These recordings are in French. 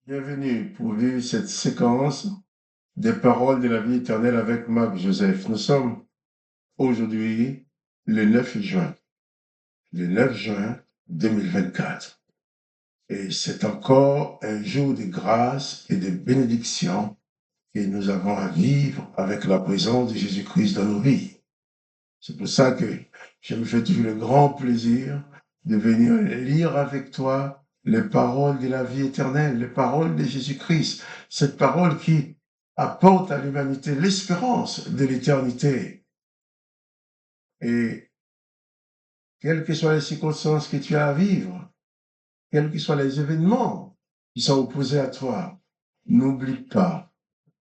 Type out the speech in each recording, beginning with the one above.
Bienvenue pour vivre cette séquence des paroles de la vie éternelle avec Marc Joseph. Nous sommes aujourd'hui le 9 juin, le 9 juin 2024. Et c'est encore un jour de grâce et de bénédiction que nous avons à vivre avec la présence de Jésus-Christ dans nos vies. C'est pour ça que je me fais toujours le grand plaisir de venir lire avec toi les paroles de la vie éternelle, les paroles de Jésus-Christ, cette parole qui apporte à l'humanité l'espérance de l'éternité. Et quelles que soient les circonstances que tu as à vivre, quels que soient les événements qui sont opposés à toi, n'oublie pas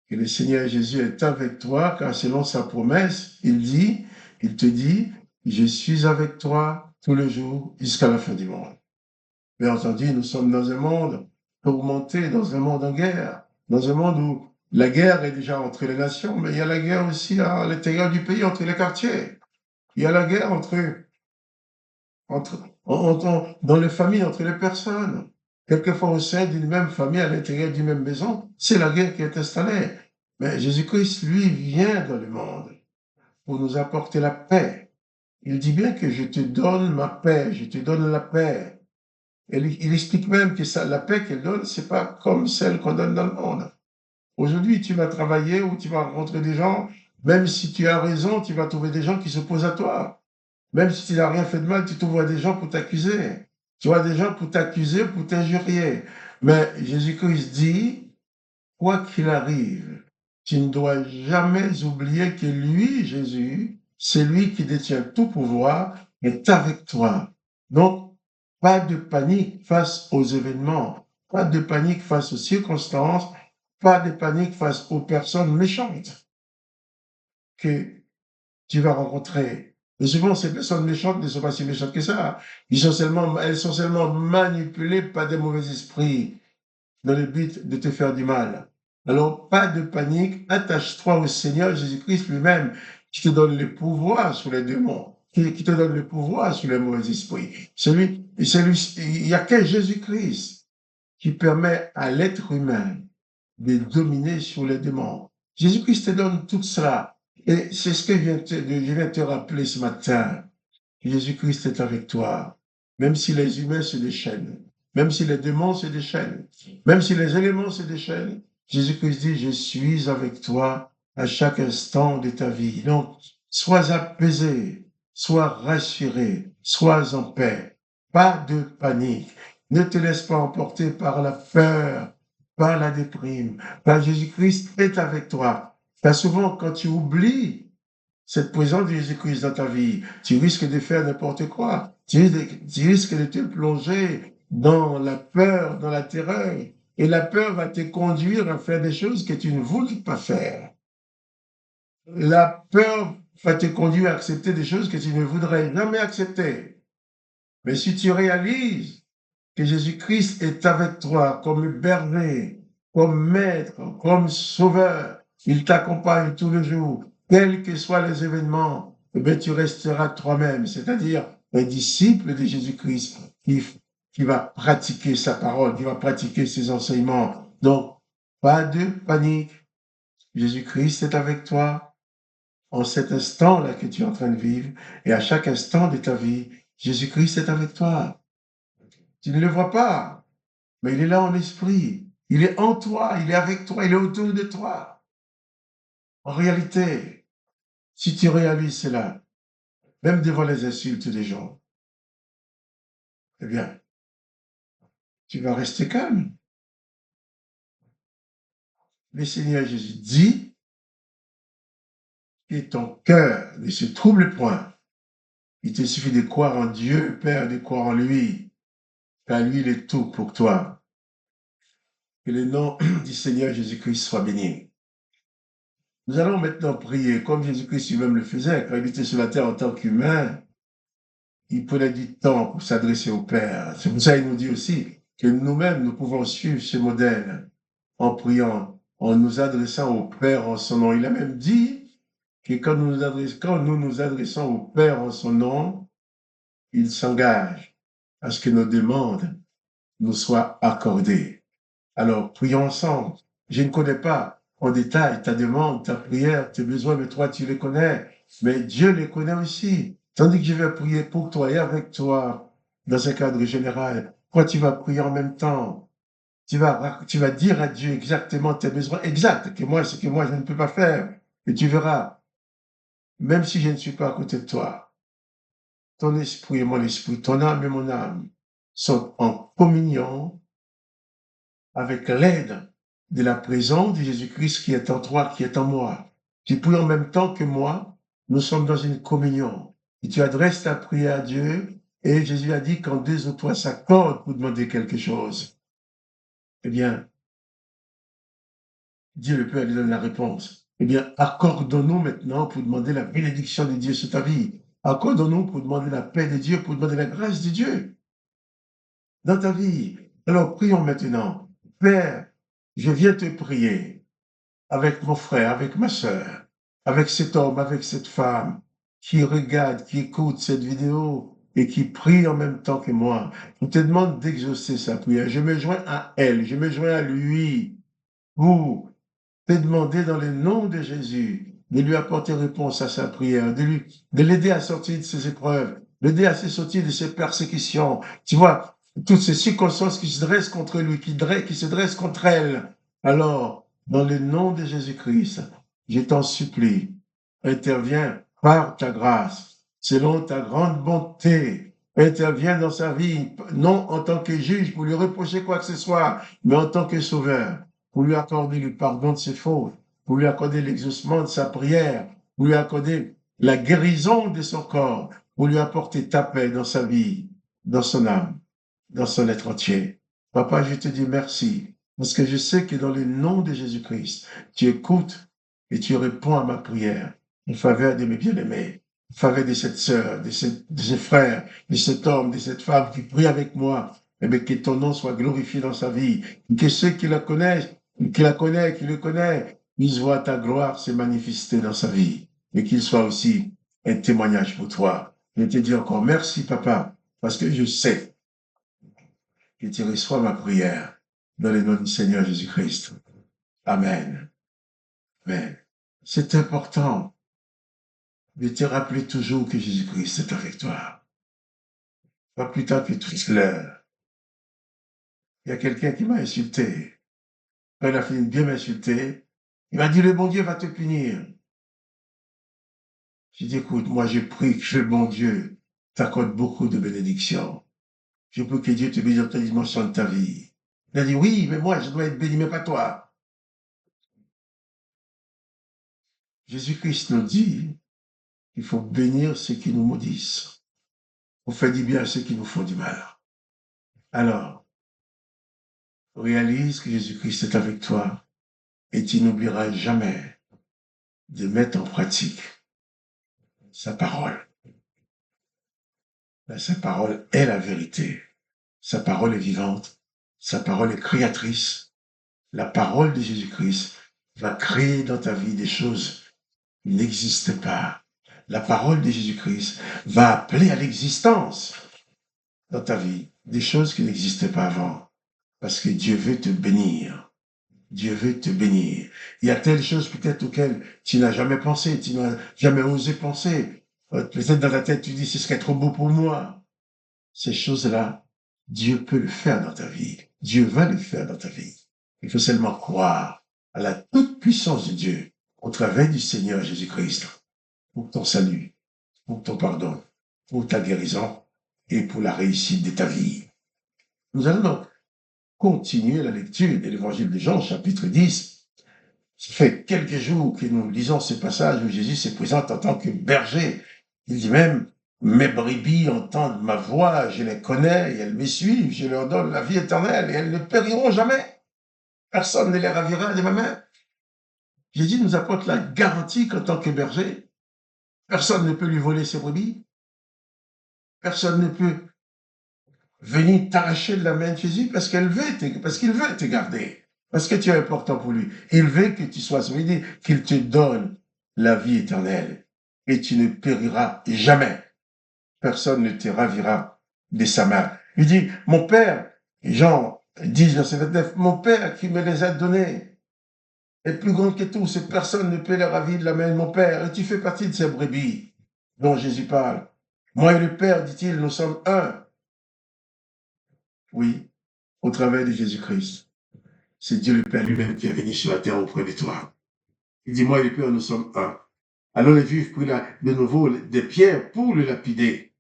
que le Seigneur Jésus est avec toi, car selon sa promesse, il te dit, je suis avec toi tous les jours jusqu'à la fin du monde. Bien entendu, nous sommes dans un monde tourmenté, dans un monde en guerre, dans un monde où la guerre est déjà entre les nations, mais il y a la guerre aussi à l'intérieur du pays, entre les quartiers. Il y a la guerre dans les familles, entre les personnes. Quelquefois au sein d'une même famille, à l'intérieur d'une même maison, c'est la guerre qui est installée. Mais Jésus-Christ, lui, vient dans le monde pour nous apporter la paix. Il dit bien que je te donne ma paix, je te donne la paix. Et il explique même que ça, la paix qu'il donne, c'est pas comme celle qu'on donne dans le monde. Aujourd'hui, tu vas travailler ou tu vas rencontrer des gens, même si tu as raison, tu vas trouver des gens qui s'opposent à toi. Même si tu n'as rien fait de mal, tu trouveras des gens pour t'accuser. Tu vois des gens pour t'accuser, pour t'injurier. Mais Jésus-Christ dit, quoi qu'il arrive, tu ne dois jamais oublier que lui, Jésus, c'est lui qui détient tout pouvoir, est avec toi. Donc, pas de panique face aux événements, pas de panique face aux circonstances, pas de panique face aux personnes méchantes que tu vas rencontrer. Et souvent, ces personnes méchantes ne sont pas si méchantes que ça. Elles sont seulement manipulées par des mauvais esprits dans le but de te faire du mal. Alors, pas de panique, attache-toi au Seigneur Jésus-Christ lui-même, qui te donne le pouvoir sur les démons, qui te donne le pouvoir sur les mauvais esprits. Il n'y a que Jésus-Christ qui permet à l'être humain de dominer sur les démons. Jésus-Christ te donne tout cela. Et c'est ce que je viens te rappeler ce matin. Jésus-Christ est avec toi. Même si les humains se déchaînent, même si les démons se déchaînent, même si les éléments se déchaînent, Jésus-Christ dit, je suis avec toi à chaque instant de ta vie. Donc, sois apaisé, sois rassuré, sois en paix. Pas de panique. Ne te laisse pas emporter par la peur, par la déprime. Car Jésus-Christ est avec toi. Car souvent, quand tu oublies cette présence de Jésus-Christ dans ta vie, tu risques de faire n'importe quoi. Tu risques de te plonger dans la peur, dans la terreur. Et la peur va te conduire à faire des choses que tu ne voulais pas faire. La peur va te conduire à accepter des choses que tu ne voudrais jamais accepter. Mais si tu réalises que Jésus-Christ est avec toi comme berger, comme maître, comme sauveur, il t'accompagne tous les jours, quels que soient les événements, eh bien, tu resteras toi-même, c'est-à-dire un disciple de Jésus-Christ qui va pratiquer sa parole, qui va pratiquer ses enseignements. Donc, pas de panique. Jésus-Christ est avec toi en cet instant-là que tu es en train de vivre et à chaque instant de ta vie, Jésus-Christ est avec toi. Tu ne le vois pas, mais il est là en esprit. Il est en toi, il est avec toi, il est autour de toi. En réalité, si tu réalises cela, même devant les insultes des gens, eh bien, tu vas rester calme. Le Seigneur Jésus dit que ton cœur ne se trouble point. Il te suffit de croire en Dieu, Père, de croire en lui, car lui, il est tout pour toi. Que le nom du Seigneur Jésus-Christ soit béni. Nous allons maintenant prier comme Jésus-Christ lui-même le faisait quand il était sur la terre en tant qu'humain. Il prenait du temps pour s'adresser au Père. C'est pour ça qu'il nous dit aussi que nous-mêmes, nous pouvons suivre ce modèle en priant, en nous adressant au Père en son nom. Il a même dit que quand nous nous adressons au Père en son nom, il s'engage à ce que nos demandes nous soient accordées. Alors, prions ensemble. Je ne connais pas en détail ta demande, ta prière, tes besoins, mais toi, tu les connais. Mais Dieu les connaît aussi. Tandis que je vais prier pour toi et avec toi dans un cadre général. Toi, tu vas prier en même temps. Tu vas dire à Dieu exactement tes besoins exacts, que moi, ce que moi, je ne peux pas faire. Et tu verras, même si je ne suis pas à côté de toi, ton esprit et mon esprit, ton âme et mon âme sont en communion avec l'aide de la présence de Jésus-Christ qui est en toi, qui est en moi, qui prie en même temps que moi. Nous sommes dans une communion. Et tu adresses ta prière à Dieu, et Jésus a dit quand deux ou trois s'accordent pour demander quelque chose, eh bien, Dieu le Père lui donne la réponse. Eh bien, accordons-nous maintenant pour demander la bénédiction de Dieu sur ta vie. Accordons-nous pour demander la paix de Dieu, pour demander la grâce de Dieu dans ta vie. Alors, prions maintenant. Père, je viens te prier avec mon frère, avec ma sœur, avec cet homme, avec cette femme qui regarde, qui écoute cette vidéo et qui prie en même temps que moi. Je te demande d'exaucer sa prière. Je me joins à elle, je me joins à lui pour te demander dans le nom de Jésus de lui apporter réponse à sa prière, de l'aider à sortir de ses épreuves, l'aider à se sortir de ses persécutions. Tu vois, toutes ces circonstances qui se dressent contre lui, qui se dressent contre elle. Alors, dans le nom de Jésus-Christ, je t'en supplie, interviens par ta grâce, selon ta grande bonté. Interviens dans sa vie, non en tant que juge pour lui reprocher quoi que ce soit, mais en tant que sauveur, pour lui accorder le pardon de ses fautes, pour lui accorder l'exaucement de sa prière, pour lui accorder la guérison de son corps, pour lui apporter ta paix dans sa vie, dans son âme, dans son être entier. Papa, je te dis merci, parce que je sais que dans le nom de Jésus-Christ, tu écoutes et tu réponds à ma prière en faveur de mes bien-aimés, en faveur de cette sœur, de ce frère, de cet homme, de cette femme qui prie avec moi. Eh bien, que ton nom soit glorifié dans sa vie, que ceux qui la connaissent, qui le connaissent, puissent voir ta gloire se manifester dans sa vie, et qu'il soit aussi un témoignage pour toi. Je te dis encore merci, papa, parce que je sais que tu reçois ma prière dans le nom du Seigneur Jésus-Christ. Amen. Amen. C'est important de te rappeler toujours que Jésus-Christ est avec toi. Pas plus tard que toute l'heure. Il y a quelqu'un qui m'a insulté. Quand il a fini de bien m'insulter, il m'a dit, le bon Dieu va te punir. J'ai dit, écoute, moi je prie que le bon Dieu t'accorde beaucoup de bénédictions. Je prie que Dieu te bénisse dans ta dimension de ta vie. Il a dit, oui, mais moi je dois être béni, mais pas toi. Jésus-Christ nous dit qu'il faut bénir ceux qui nous maudissent. Il faut faire du bien à ceux qui nous font du mal. Alors, réalise que Jésus-Christ est avec toi et tu n'oublieras jamais de mettre en pratique sa parole. Sa parole est la vérité. Sa parole est vivante. Sa parole est créatrice. La parole de Jésus-Christ va créer dans ta vie des choses qui n'existent pas. La parole de Jésus-Christ va appeler à l'existence dans ta vie des choses qui n'existaient pas avant. Parce que Dieu veut te bénir. Dieu veut te bénir. Il y a telles choses peut-être auxquelles tu n'as jamais pensé, tu n'as jamais osé penser. Peut-être dans ta tête, tu dis, ce serait trop beau pour moi. Ces choses-là, Dieu peut le faire dans ta vie. Dieu va le faire dans ta vie. Il faut seulement croire à la toute-puissance de Dieu au travers du Seigneur Jésus-Christ pour ton salut, pour ton pardon, pour ta guérison et pour la réussite de ta vie. Nous allons donc continuer la lecture de l'évangile de Jean, chapitre 10. Ça fait quelques jours que nous lisons ce passage où Jésus se présente en tant que berger. Il dit même, mes brebis entendent ma voix, je les connais et elles me suivent, je leur donne la vie éternelle et elles ne périront jamais. Personne ne les ravira de ma main. Jésus nous apporte la garantie qu'en tant que berger, personne ne peut lui voler ses brebis. Personne ne peut venir t'arracher de la main de Jésus parce qu'il veut te garder. Parce que tu es important pour lui. Il veut que tu sois sauvé, qu'il te donne la vie éternelle. Et tu ne périras jamais. Personne ne te ravira de sa main. Il dit, mon Père, Jean Ils disent, verset 29, mon Père qui me les a donnés est plus grand que tous, et personne ne peut les ravir de la main de mon Père. Et tu fais partie de ces brebis dont Jésus parle. Moi et le Père, dit-il, nous sommes un. Oui, au travers de Jésus-Christ. C'est Dieu le Père lui-même qui est venu sur la terre auprès de toi. Il dit, moi et le Père, nous sommes un. Alors les Juifs prirent de nouveau des pierres pour le lapider.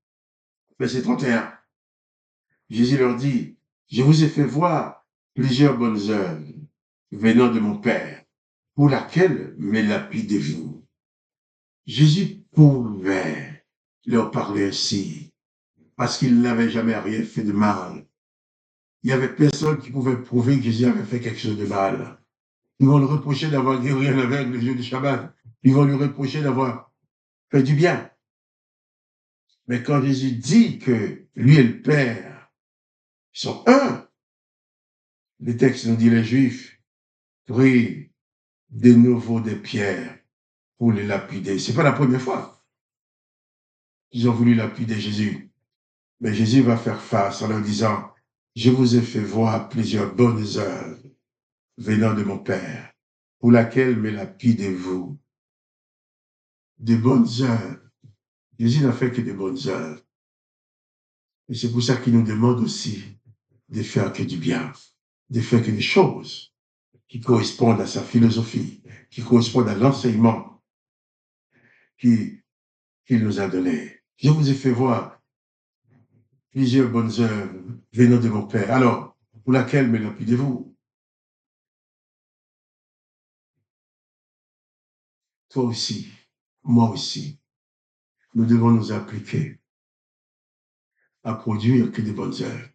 Verset 31. Jésus leur dit, je vous ai fait voir plusieurs bonnes œuvres venant de mon Père, pour laquelle me lapidez-vous. Jésus pouvait leur parler ainsi, parce qu'il n'avait jamais rien fait de mal. Il n'y avait personne qui pouvait prouver que Jésus avait fait quelque chose de mal. Ils vont le reprocher d'avoir guéri un aveugle le jour du Shabbat. Ils vont lui reprocher d'avoir fait du bien. Mais quand Jésus dit que lui et le Père sont un, le texte nous dit les Juifs prient de nouveau des pierres pour les lapider. Ce n'est pas la première fois qu'ils ont voulu lapider Jésus. Mais Jésus va faire face en leur disant, je vous ai fait voir plusieurs bonnes œuvres venant de mon Père, pour laquelle me lapidez-vous. De bonnes œuvres. Jésus n'a fait que de bonnes œuvres. Et c'est pour ça qu'il nous demande aussi de faire que du bien, de faire que des choses qui correspondent à sa philosophie, qui correspondent à l'enseignement qu'il nous a donné. Je vous ai fait voir plusieurs bonnes œuvres venant de mon Père. Alors, pour laquelle me lapidez-vous? Toi aussi, moi aussi, nous devons nous appliquer à produire que des bonnes œuvres,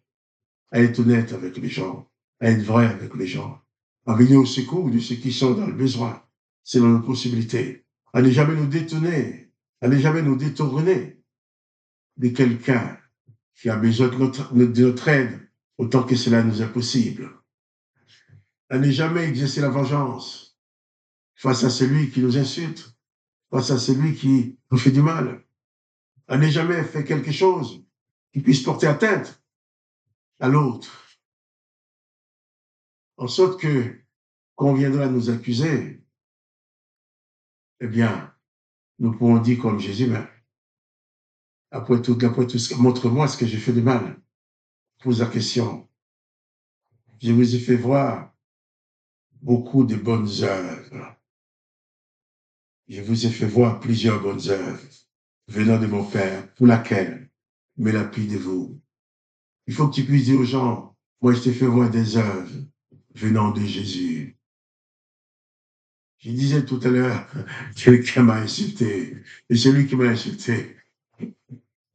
à être honnête avec les gens, à être vrai avec les gens, à venir au secours de ceux qui sont dans le besoin, selon nos possibilités, à ne jamais nous détourner, à ne jamais nous détourner de quelqu'un qui a besoin de notre aide, autant que cela nous est possible, à ne jamais exercer la vengeance face à celui qui nous insulte, face à celui qui nous fait du mal, à ne jamais faire quelque chose qui puisse porter atteinte à l'autre, en sorte que, quand on viendra nous accuser, eh bien, nous pourrons dire comme Jésus, mais après tout, montre-moi ce que j'ai fait de mal. Pose la question. Je vous ai fait voir beaucoup de bonnes œuvres. Je vous ai fait voir plusieurs bonnes œuvres venant de mon Père, pour laquelle me lapidez-vous. Il faut que tu puisses dire aux gens, moi je t'ai fait voir des œuvres venant de Jésus. Je disais tout à l'heure, quelqu'un m'a insulté. Et celui qui m'a insulté,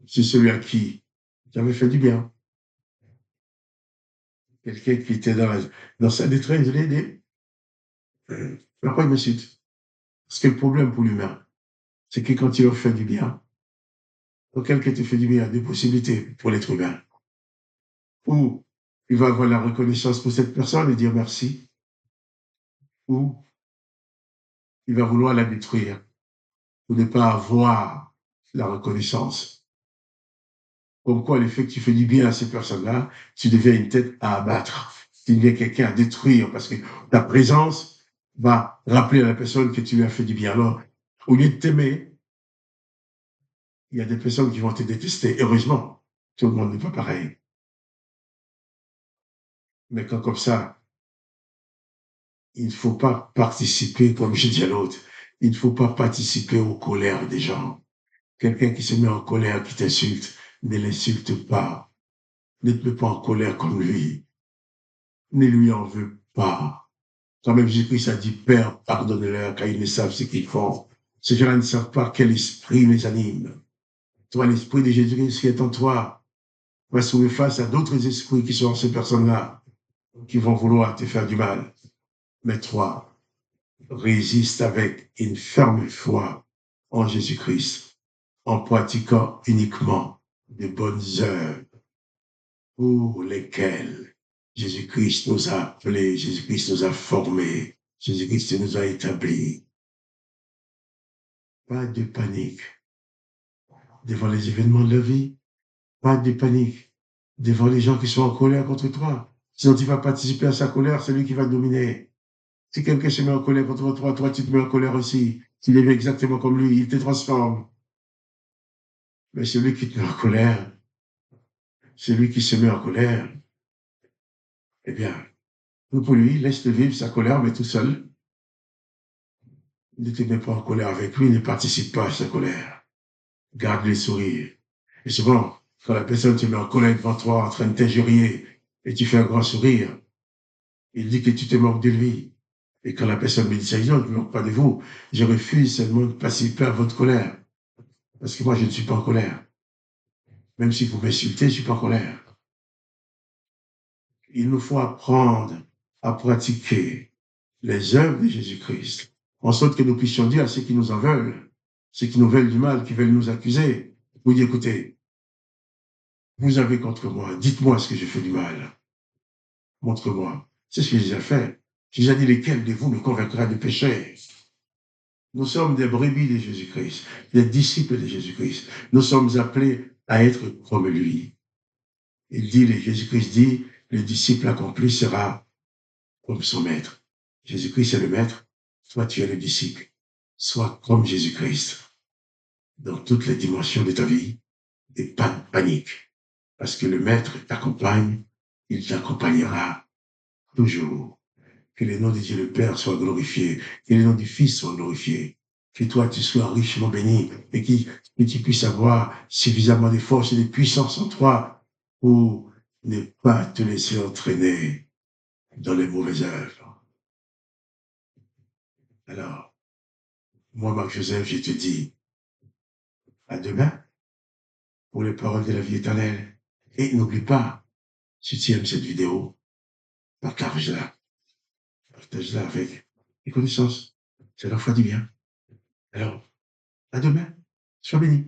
c'est celui à qui j'avais fait du bien. Quelqu'un qui était dans sa détresse, je l'ai aidé. Pourquoi il m'insulte? Parce que le problème pour l'humain, c'est que quand il leur fait du bien, quand quelqu'un te fait du bien, il y a deux possibilités pour l'être humain. Ou il va avoir la reconnaissance pour cette personne et dire merci, ou il va vouloir la détruire pour ne pas avoir la reconnaissance. Comme quoi, le fait que tu fais du bien à ces personnes-là, tu deviens une tête à abattre. Tu deviens quelqu'un à détruire parce que ta présence va rappeler à la personne que tu lui as fait du bien. Alors, au lieu de t'aimer, il y a des personnes qui vont te détester. Heureusement, tout le monde n'est pas pareil. Mais quand comme ça, il ne faut pas participer, comme je dis à l'autre, il ne faut pas participer aux colères des gens. Quelqu'un qui se met en colère, qui t'insulte, ne l'insulte pas. Ne te mets pas en colère comme lui. Ne lui en veux pas. Quand même Jésus-Christ a dit, Père, pardonne-leur, car ils ne savent ce qu'ils font. Ces gens-là ne savent pas quel esprit les anime. Toi, l'esprit de Jésus-Christ qui est en toi va se trouver face à d'autres esprits qui sont en ces personnes-là, qui vont vouloir te faire du mal. Mais toi, résiste avec une ferme foi en Jésus-Christ, en pratiquant uniquement de bonnes œuvres pour lesquelles Jésus-Christ nous a appelés, Jésus-Christ nous a formés, Jésus-Christ nous a établis. Pas de panique devant les événements de la vie, pas de panique devant les gens qui sont en colère contre toi. Sinon, tu vas participer à sa colère, c'est lui qui va dominer. Si quelqu'un se met en colère contre toi, toi, tu te mets en colère aussi. Tu deviens exactement comme lui, il te transforme. Mais celui qui te met en colère, celui qui se met en colère, eh bien, pour lui, laisse-le vivre sa colère, mais tout seul. Ne te mets pas en colère avec lui, ne participe pas à sa colère. Garde le sourire. Et souvent, quand la personne te met en colère devant toi, en train de t'injurier, et tu fais un grand sourire, il dit que tu te moques de lui. Et quand la personne me dit ça, je dis non, je ne me moque pas de vous. Je refuse seulement de participer à votre colère. Parce que moi, je ne suis pas en colère. Même si vous m'insultez, je ne suis pas en colère. Il nous faut apprendre à pratiquer les œuvres de Jésus-Christ, en sorte que nous puissions dire à ceux qui nous en veulent, ceux qui nous veulent du mal, qui veulent nous accuser, vous dire, écoutez, vous avez contre moi, dites-moi ce que j'ai fait du mal. Montre-moi. C'est ce que j'ai fait. J'ai déjà dit, lesquels de vous me convaincra du péché? Nous sommes des brebis de Jésus-Christ, des disciples de Jésus-Christ. Nous sommes appelés à être comme lui. Jésus-Christ dit, le disciple accompli sera comme son maître. Jésus-Christ est le maître, toi tu es le disciple. Sois comme Jésus-Christ dans toutes les dimensions de ta vie et pas de panique. Parce que le maître t'accompagne, il t'accompagnera toujours. Que le nom de Dieu le Père soit glorifié, que le nom du Fils soit glorifié, que toi tu sois richement béni et que tu puisses avoir suffisamment de force et de puissance en toi pour ne pas te laisser entraîner dans les mauvaises œuvres. Alors, moi, Marc-Joseph, je te dis à demain pour les paroles de la vie éternelle. Et n'oublie pas, si tu aimes cette vidéo, partage-la. Partage-la avec les connaissances. Ça leur fera du bien. Alors, à demain. Sois béni.